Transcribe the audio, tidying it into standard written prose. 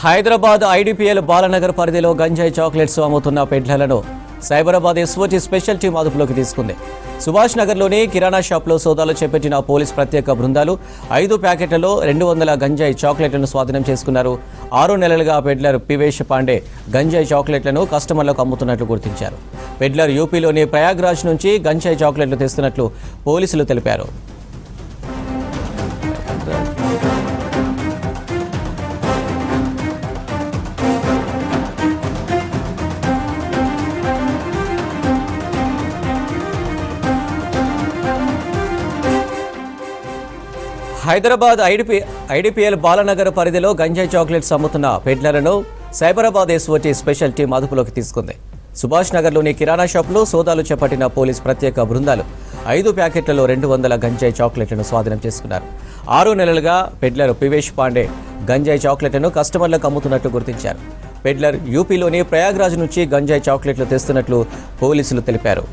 Hyderabad IDPL Balanagar పరిధిలో గంజాయి chocolates అమ్ముతున్న పెడ్లర్లను సైబరాబాద్ ఎస్ఓటీ స్పెషల్ టీం అదుపులోకి తీసుకుంది. సుభాష్ నగర్లోని కిరాణా షాప్లో సోదాలు చేపట్టిన పోలీస్ ప్రత్యేక బృందాలు 5 ప్యాకెట్లలో 200 గంజాయి చాక్లెట్లను స్వాధీనం చేసుకున్నారు. 6 నెలలుగా పెడ్లర్ పివేష్ పాండే గంజాయి చాక్లెట్లను కస్టమర్లకు అమ్ముతున్నట్లు గుర్తించారు. పెడ్లర్ యూపీలోని ప్రయాగ్రాజ్ నుంచి గంజాయి చాక్లెట్లు తెస్తున్నట్లు పోలీసులు తెలిపారు. హైదరాబాద్ ఐడిపిఎల్ బాలనగర్ పరిధిలో గంజాయి చాక్లెట్స్ అమ్ముతున్న పెడ్లర్లను సైబరాబాద్ ఎస్ఓటీ స్పెషల్ టీం అదుపులోకి తీసుకుంది. సుభాష్ నగర్లోని కిరాణా షాప్లో సోదాలు చేపట్టిన పోలీస్ ప్రత్యేక బృందాలు 5 ప్యాకెట్లలో 200 గంజాయి చాక్లెట్లను స్వాధీనం చేసుకున్నారు. 6 నెలలుగా పెడ్లర్ పివేష్ పాండే గంజాయి చాక్లెట్లను కస్టమర్లకు అమ్ముతున్నట్లు గుర్తించారు. పెడ్లర్ యూపీలోని ప్రయాగ్రాజ్ నుంచి గంజాయి చాక్లెట్లు తెస్తున్నట్లు పోలీసులు తెలిపారు.